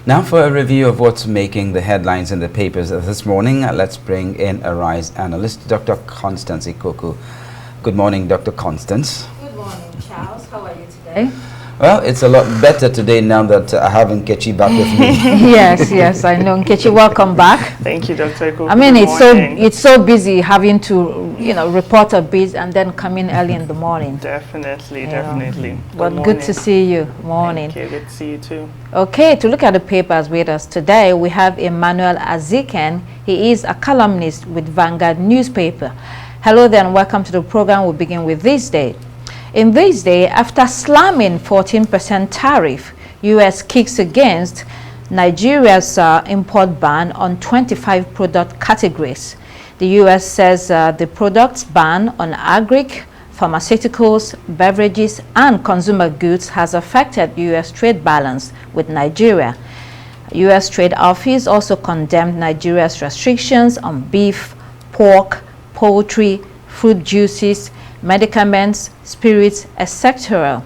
Now for a review of what's making the headlines in the papers this morning, let's bring in a RISE analyst, Dr. Constance Ikoku. Good morning, Dr. Constance. Good morning, Charles. How are you today? Well, it's a lot better today now that I have Nkechi back with me. Yes, I know. Nkechi, welcome back. Thank you, Dr. Ikoku. I mean, it's so busy having to, report a bit and then come in early in the morning. Definitely. But good to see you. Morning. Thank you. Good to see you too. Okay, to look at the papers with us today, we have Emmanuel Aziken. He is a columnist with Vanguard newspaper. Hello there and welcome to the program. We'll begin with this day. In this day, after slamming 14% tariff, U.S. kicks against Nigeria's import ban on 25 product categories. The U.S. says the products ban on agri, pharmaceuticals, beverages, and consumer goods has affected U.S. trade balance with Nigeria. U.S. Trade Office also condemned Nigeria's restrictions on beef, pork, poultry, fruit juices, medicaments, spirits, etc.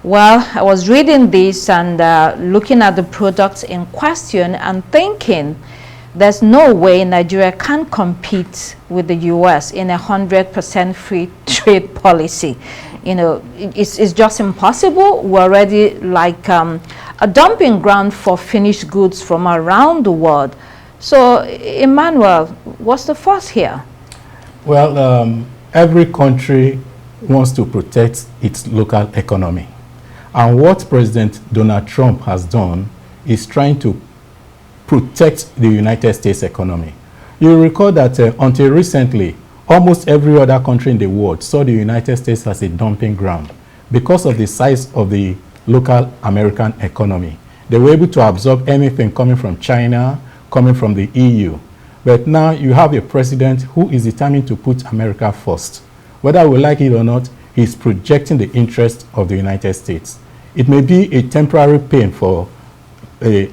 Well, I was reading this and looking at the products in question and thinking there's no way Nigeria can compete with the US in 100% free trade policy. It's just impossible. We're already like a dumping ground for finished goods from around the world. So, Emmanuel, what's the fuss here? Well, every country wants to protect its local economy. And what President Donald Trump has done is trying to protect the United States economy. You recall that until recently, almost every other country in the world saw the United States as a dumping ground because of the size of the local American economy. They were able to absorb anything coming from China, coming from the EU. But now you have a president who is determined to put America first. Whether we like it or not, he's projecting the interest of the United States. It may be a temporary pain for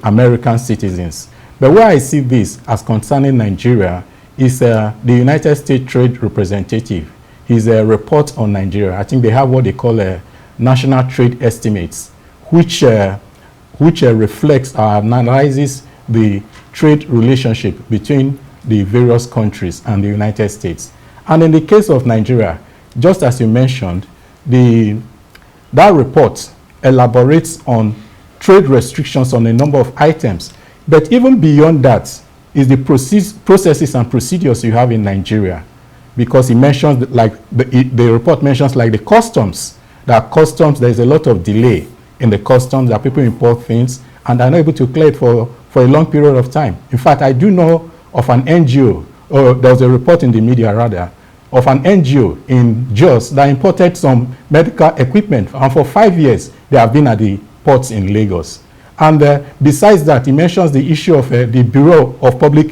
American citizens. But where I see this as concerning Nigeria is the United States Trade Representative. His report on Nigeria. I think they have what they call national trade estimates, which reflects or analyzes the trade relationship between the various countries and the United States. And in the case of Nigeria, just as you mentioned, that report elaborates on trade restrictions on a number of items. But even beyond that is the processes and procedures you have in Nigeria. Because it mentions, like the report mentions, like the customs. That customs, there's a lot of delay in the customs, that people import things and are not able to clear it for a long period of time. In fact, I do know of an NGO, or there was a report in the media rather, of an NGO in Jos that imported some medical equipment, and for 5 years they have been at the ports in Lagos. And besides that, he mentions the issue of the Bureau of Public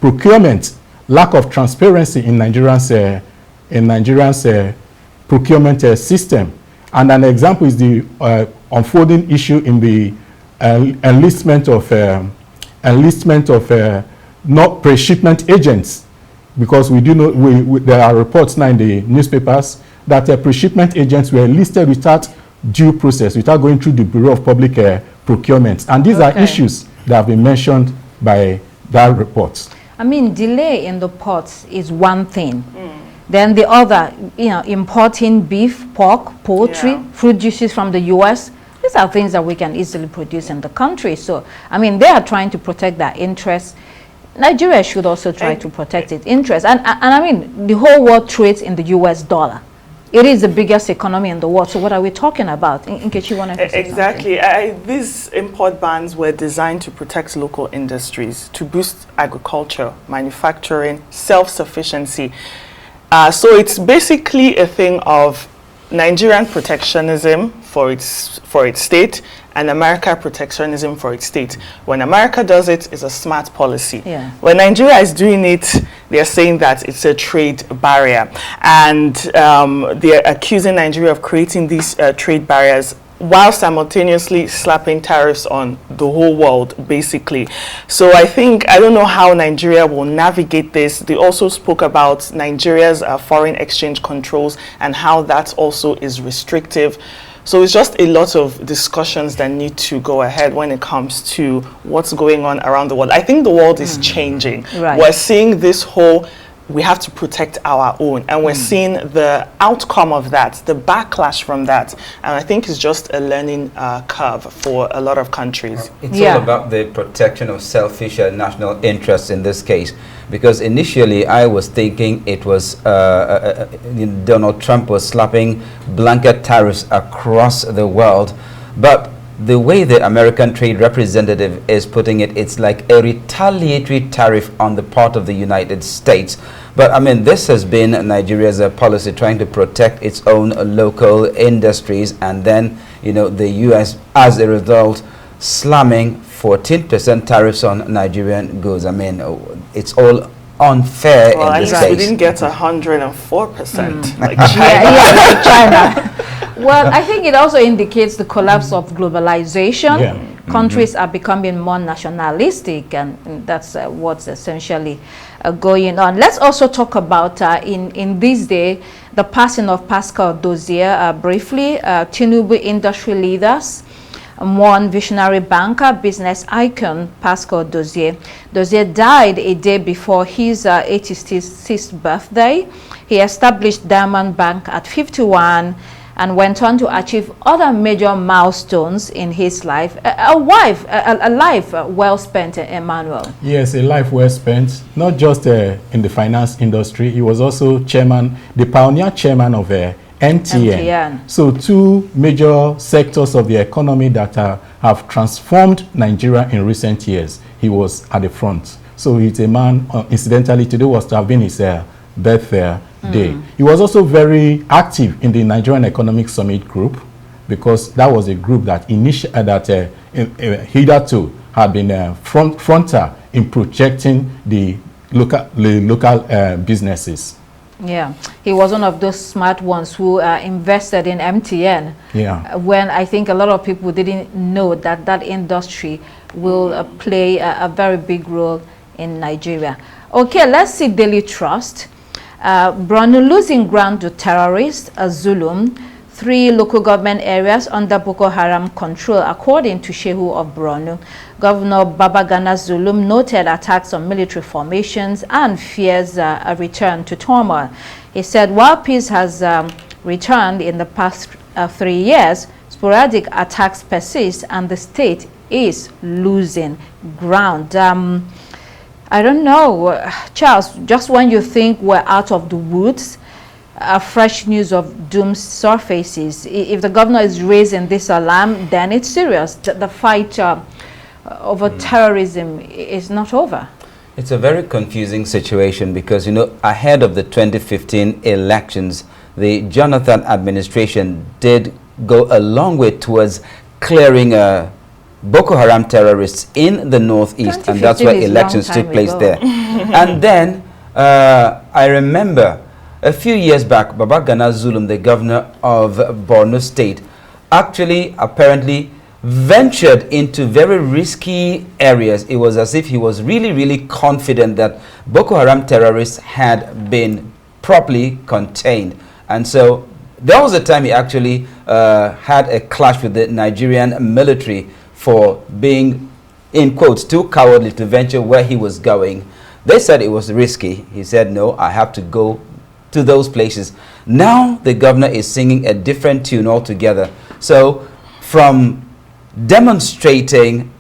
Procurement, lack of transparency in Nigerians' procurement system. And an example is the unfolding issue in the enlistment of not pre-shipment agents, because we do know there are reports now in the newspapers that pre-shipment agents were enlisted without due process, without going through the Bureau of Public Procurement, and these are issues that have been mentioned by that report. I mean, delay in the ports is one thing. Then the other, importing beef, pork, poultry, fruit juices from the US. These are things that we can easily produce in the country. So, I mean, they are trying to protect their interests. Nigeria should also try to protect its interests. And I mean, the whole world trades in the US dollar. It is the biggest economy in the world. So what are we talking about? In case you want to say exactly. These import bans were designed to protect local industries, to boost agriculture, manufacturing, self-sufficiency. So it's basically a thing of Nigerian protectionism for its state and America protectionism for its state. When America does it, it's a smart policy. Yeah. When Nigeria is doing it, they're saying that it's a trade barrier. And they're accusing Nigeria of creating these trade barriers while simultaneously slapping tariffs on the whole world, basically. So I don't know how Nigeria will navigate this. They also spoke about Nigeria's foreign exchange controls and how that also is restrictive So it's just a lot of discussions that need to go ahead when it comes to what's going on around the world. I think the world is changing. Right. We're seeing this whole, we have to protect our own, and we're seeing the outcome of that, the backlash from that, and I think it's just a learning curve for a lot of countries. It's all about the protection of selfish national interests in this case, because initially I was thinking it was Donald Trump was slapping blanket tariffs across the world, but the way the American trade representative is putting it, it's like a retaliatory tariff on the part of the United States. But I mean, this has been Nigeria's policy, trying to protect its own local industries, and then, you know, the U.S. as a result slamming 14% tariffs on Nigerian goods. I mean, it's all unfair in this case. We didn't get 104% like China. Well, I think it also indicates the collapse of globalization. Countries are becoming more nationalistic, and that's what's essentially going on. Let's also talk about, in this day, the passing of Pascal Dozie. Briefly, Tinubu industry leaders mourn visionary banker, business icon Pascal Dozie. Dozie died a day before his 86th birthday. He established Diamond Bank at 51 and went on to achieve other major milestones in his life. A life well spent, Emmanuel. Yes, a life well spent, not just in the finance industry. He was also chairman, the pioneer chairman of MTN. So two major sectors of the economy that have transformed Nigeria in recent years. He was at the front. So he's a man, incidentally, today was to have been his birthday day. He was also very active in the Nigerian Economic Summit group, because that was a group that hitherto had been fronter in projecting the local businesses. Yeah, he was one of those smart ones who invested in MTN. Yeah, when I think a lot of people didn't know that that industry will play a very big role in Nigeria. Okay, let's see Daily Trust. Borno losing ground to terrorists, Zulum. 3 local government areas under Boko Haram control, according to Shehu of Borno. Governor Babagana Zulum noted attacks on military formations and fears a return to turmoil. He said while peace has returned in the past 3 years, sporadic attacks persist and the state is losing ground. I don't know, Charles, just when you think we're out of the woods, fresh news of doom surfaces. If the governor is raising this alarm, then it's serious. The fight over terrorism is not over. It's a very confusing situation because, you know, ahead of the 2015 elections, the Jonathan administration did go a long way towards clearing Boko Haram terrorists in the northeast, and that's where elections took place there. And then I remember a few years back, Babagana Zulum, the governor of Borno State, actually apparently ventured into very risky areas. It was as if he was really confident that Boko Haram terrorists had been properly contained. And so there was a time he actually had a clash with the Nigerian military for being, in quotes, too cowardly to venture where he was going. They said it was risky. He said, no, I have to go to those places. Now the governor is singing a different tune altogether. So from demonstrating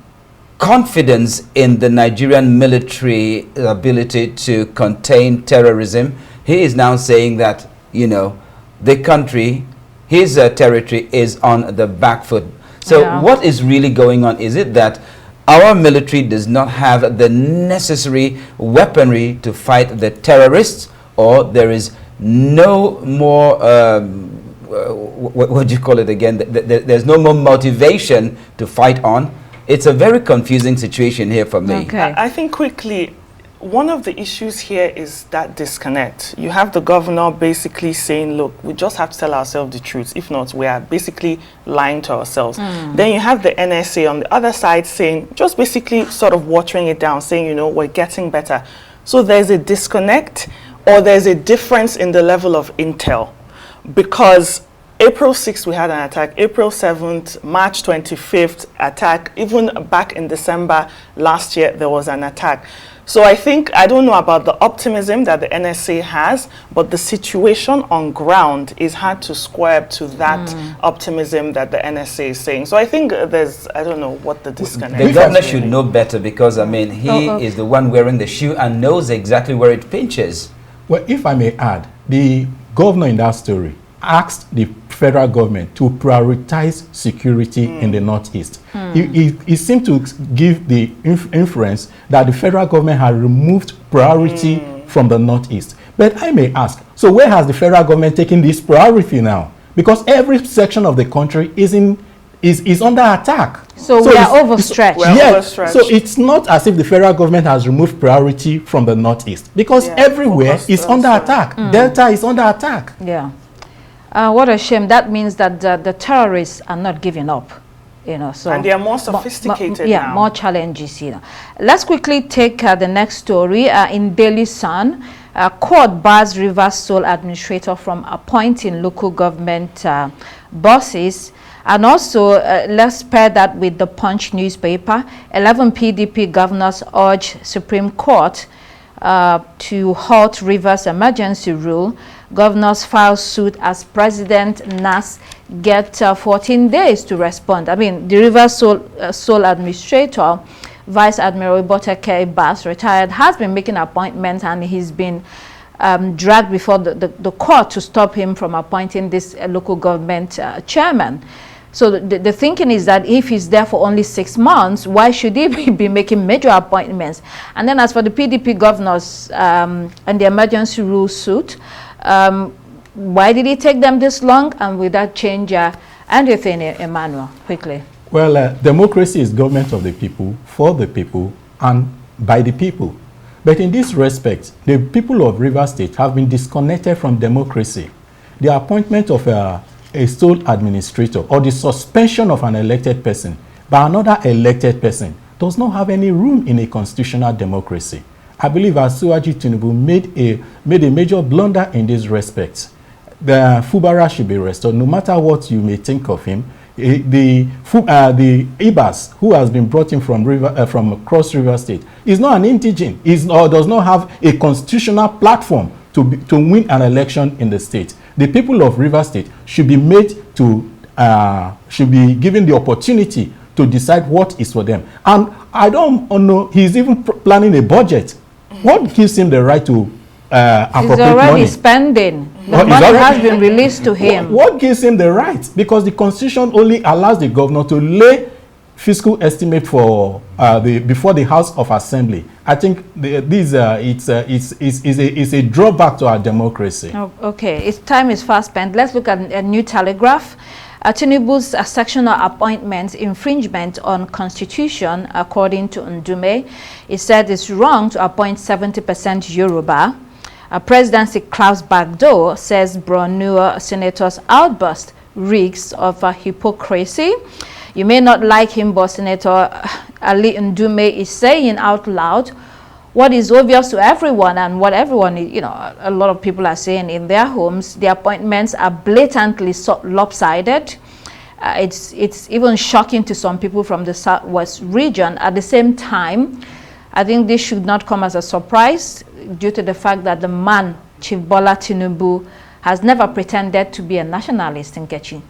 confidence in the Nigerian military ability to contain terrorism, he is now saying that, you know, the country, his territory is on the back foot. So what is really going on? Is it that our military does not have the necessary weaponry to fight the terrorists, or there is no more, what do you call it again? There's no more motivation to fight on? It's a very confusing situation here for me. Okay. I think quickly, one of the issues here is that disconnect. You have the governor basically saying, look, we just have to tell ourselves the truth. If not, we are basically lying to ourselves. Then you have the NSA on the other side saying, just basically sort of watering it down, saying, you know, we're getting better. So there's a disconnect, or there's a difference in the level of intel. Because April 6th, we had an attack. April 7th, March 25th, attack. Even back in December last year, there was an attack. So I think, I don't know about the optimism that the NSA has, but the situation on ground is hard to square up to that optimism that the NSA is saying. So I think there's, I don't know what the disconnect is. The governor should know better because, I mean, he is the one wearing the shoe and knows exactly where it pinches. Well, if I may add, the governor in that story asked the federal government to prioritize security in the Northeast. He seemed to give the inference that the federal government had removed priority from the Northeast. But I may ask, so where has the federal government taken this priority now? Because every section of the country is under attack. So we are overstretched. So it's not as if the federal government has removed priority from the Northeast, because everywhere is under attack. Delta is under attack. Yeah. What a shame. That means that the terrorists are not giving up, you know. So and they are more sophisticated now. More challenges, you know. Let's quickly take the next story. In Daily Sun, court bars Rivers Sole administrator from appointing local government bosses. And also, let's pair that with the Punch newspaper. 11 PDP governors urge Supreme Court to halt Rivers emergency rule. Governors file suit as President Nas get 14 days to respond. I mean, the Rivers Sole administrator, Vice Admiral Boteke Bass, retired, has been making appointments, and he's been dragged before the court to stop him from appointing this local government chairman. So the thinking is that if he's there for only 6 months, why should he be making major appointments? And then as for the PDP governors and the emergency rule suit, why did it take them this long? And will that change anything, Emmanuel, quickly? Well, democracy is government of the people, for the people, and by the people. But in this respect, the people of Rivers State have been disconnected from democracy. The appointment of a sole administrator or the suspension of an elected person by another elected person does not have any room in a constitutional democracy. I believe Asuaji Tinubu made a major blunder in this respect. The Fubara should be restored, no matter what you may think of him. The Ibas, who has been brought in from across River State, is not an indigene, or does not have a constitutional platform to win an election in the state. The people of River State should be given the opportunity to decide what is for them. And I don't know, he's even planning a budget. What gives him the right to appropriate money? He's already spending. The money has been released to him. What gives him the right? Because the Constitution only allows the governor to lay fiscal estimate for before the House of Assembly. I think it's a drawback to our democracy. Oh, okay, time is fast spent. Let's look at a New Telegraph. Tinubu's sectional appointments infringement on constitution, according to Ndume. He said it's wrong to appoint 70% Yoruba. Presidency crowds backdoor, says Borno senators outburst reeks of hypocrisy. You may not like him, but Senator Ali Ndume is saying out loud what is obvious to everyone, and what everyone, you know, a lot of people are saying in their homes. The appointments are blatantly lopsided. It's even shocking to some people from the Southwest region. At the same time, I think this should not come as a surprise due to the fact that the man, Chief Bola Tinubu, has never pretended to be a nationalist in Kechi.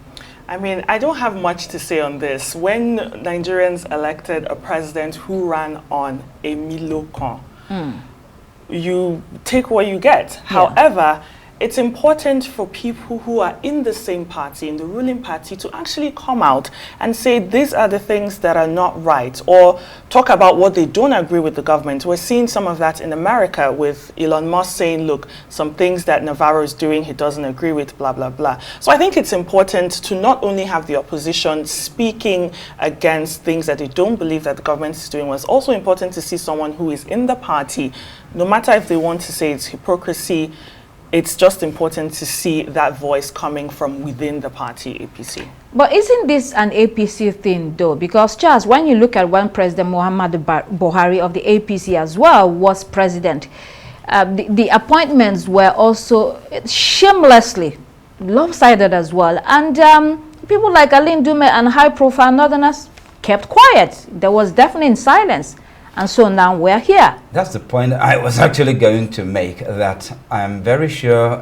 I mean, I don't have much to say on this. When Nigerians elected a president who ran on a Milokan, you take what you get. Yeah. However, it's important for people who are in the same party, in the ruling party, to actually come out and say these are the things that are not right, or talk about what they don't agree with the government. We're seeing some of that in America with Elon Musk saying, look, some things that Navarro is doing he doesn't agree with, blah, blah, blah. So I think it's important to not only have the opposition speaking against things that they don't believe that the government is doing, but it's also important to see someone who is in the party, no matter if they want to say it's hypocrisy. It's just important to see that voice coming from within the party, APC. But isn't this an APC thing, though? Because, Charles, when you look at when President Muhammadu Buhari of the APC as well was president, the appointments were also shamelessly lopsided as well. And people like Aline Dume and high-profile Northerners kept quiet. There was deafening silence. And so now we're here. That's the point I was actually going to make, that I'm very sure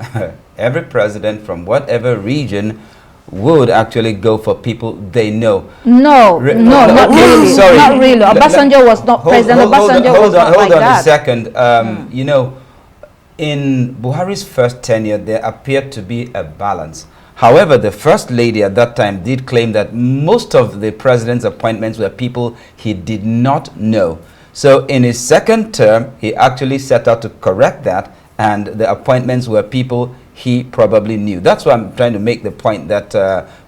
every president from whatever region would actually go for people they know. No, not really. Sorry. Not really. Obasanjo was not president. Obasanjo was not like that. Hold on a second. You know, in Buhari's first tenure, there appeared to be a balance. However, the First Lady at that time did claim that most of the president's appointments were people he did not know. So in his second term, he actually set out to correct that, and the appointments were people he probably knew. That's why I'm trying to make the point that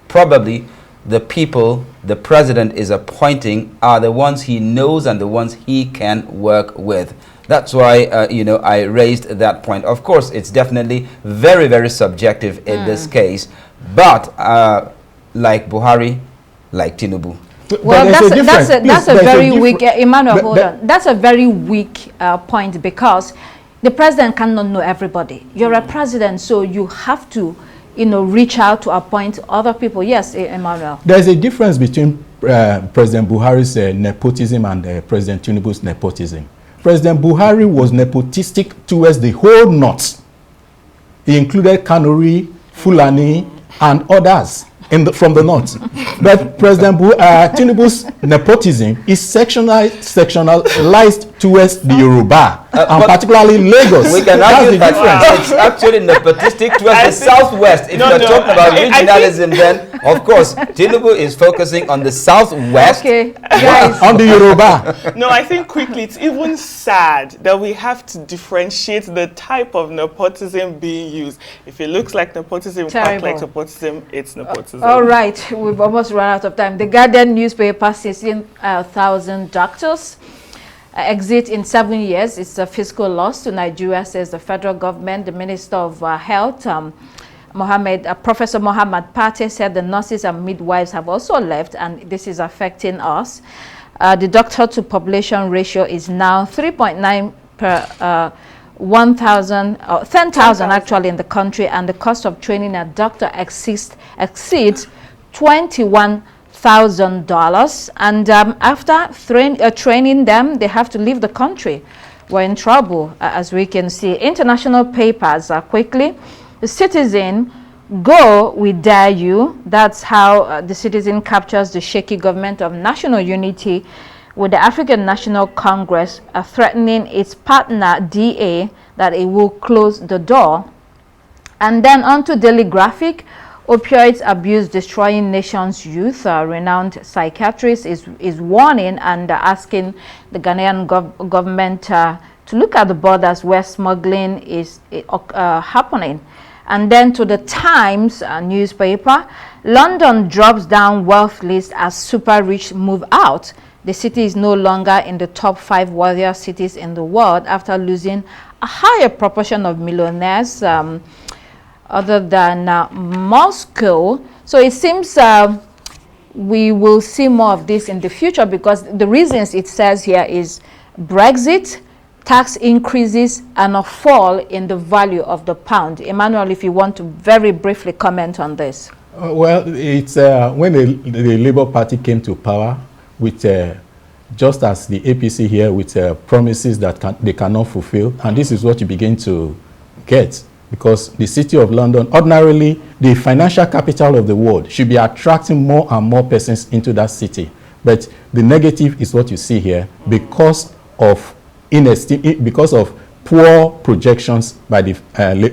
probably the people the president is appointing are the ones he knows and the ones he can work with. That's why, you know, I raised that point. Of course, it's definitely very, very subjective in this case. But like Buhari, like Tinubu. Well, that's a very weak, Emmanuel, hold on. That's a very weak point, because the president cannot know everybody. You're a president, so you have to, you know, reach out to appoint other people. Yes, Emmanuel. There's a difference between President Buhari's nepotism and President Tinubu's nepotism. President Buhari was nepotistic towards the whole north. He included Kanuri, Fulani, and others from the north. But President Tinubu's nepotism is sectionalized towards the Yoruba, and particularly Lagos. We can argue that it's actually nepotistic towards the southwest. If you're talking about regionalism, then of course Tinubu is focusing on the southwest. Okay, guys. On the Yoruba. No, I think quickly, it's even sad that we have to differentiate the type of nepotism being used. If it looks like nepotism, quite like nepotism, it's nepotism. All right, we've almost run out of time. The Guardian newspaper, 16,000 doctors exit in 7 years. It's a fiscal loss to Nigeria, says the federal government. The Minister of Health, Professor Mohammed Pate, said the nurses and midwives have also left, and this is affecting us. The doctor-to-population ratio is now 3.9 per 10,000 actually in the country, and the cost of training a doctor exceeds $21,000. And after training them, they have to leave the country. We're in trouble, as we can see. International papers quickly. The Citizen, go, we dare you. That's how the Citizen captures the shaky government of national unity, with the African National Congress threatening its partner DA that it will close the door. And then on to Daily Graphic, opioids abuse destroying nation's youth. Renowned psychiatrist is warning and asking the Ghanaian government to look at the borders where smuggling is happening. And then to the Times newspaper, London drops down wealth list as super rich move out. The city is no longer in the top 5 wealthiest cities in the world after losing a higher proportion of millionaires other than Moscow. So it seems we will see more of this in the future, because the reasons it says here is Brexit, tax increases, and a fall in the value of the pound. Emmanuel, if you want to very briefly comment on this. Well, it's when the Labour Party came to power, with just as the APC here, with promises that they cannot fulfill, and this is what you begin to get, because the city of London, ordinarily the financial capital of the world, should be attracting more and more persons into that city, but the negative is what you see here, because of poor projections by the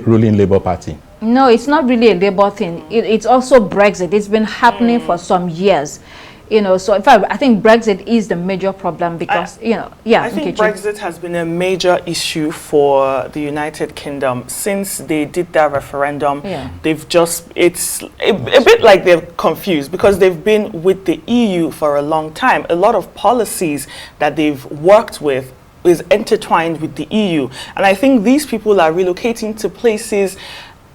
ruling Labour Party. No, it's not really a Labour thing. It's also Brexit. It's been happening for some years. You know, so in fact, I think Brexit is the major problem, because, you know, I think Brexit has been a major issue for the United Kingdom since they did that referendum. They've just, it's a bit like they're confused, because they've been with the EU for a long time. A lot of policies that they've worked with is intertwined with the EU. And I think these people are relocating to places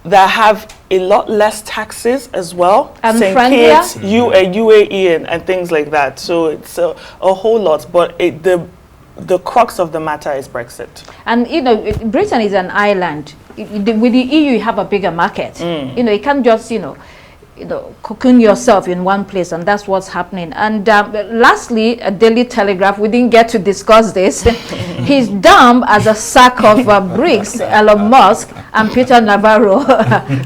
that have a lot less taxes as well, and St. Kitts, UAE, and things like that. So it's a whole lot, but the crux of the matter is Brexit. And you know, Britain is an island. with the EU, you have a bigger market. You know, you can't just, cocoon yourself in one place, and that's what's happening. And lastly, a Daily Telegraph, we didn't get to discuss this. He's dumb as a sack of bricks, Elon Musk and Peter Navarro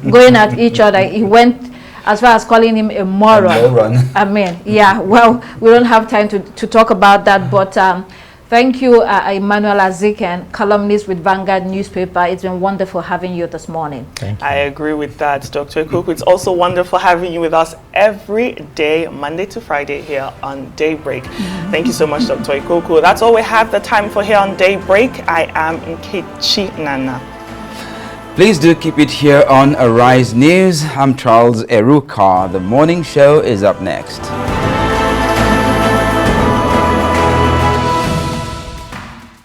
going at each other. He went as far as calling him a moron. I mean, yeah, well, we don't have time to talk about that, but thank you, Emmanuel Azikian, columnist with Vanguard newspaper. It's been wonderful having you this morning. Thank you. I agree with that, Dr. Ikuku. It's also wonderful having you with us every day, Monday to Friday, here on Daybreak. Thank you so much, Dr. Ikuku. That's all we have the time for here on Daybreak. I am Nkechi Nana. Please do keep it here on Arise News. I'm Charles Eruka. The morning show is up next.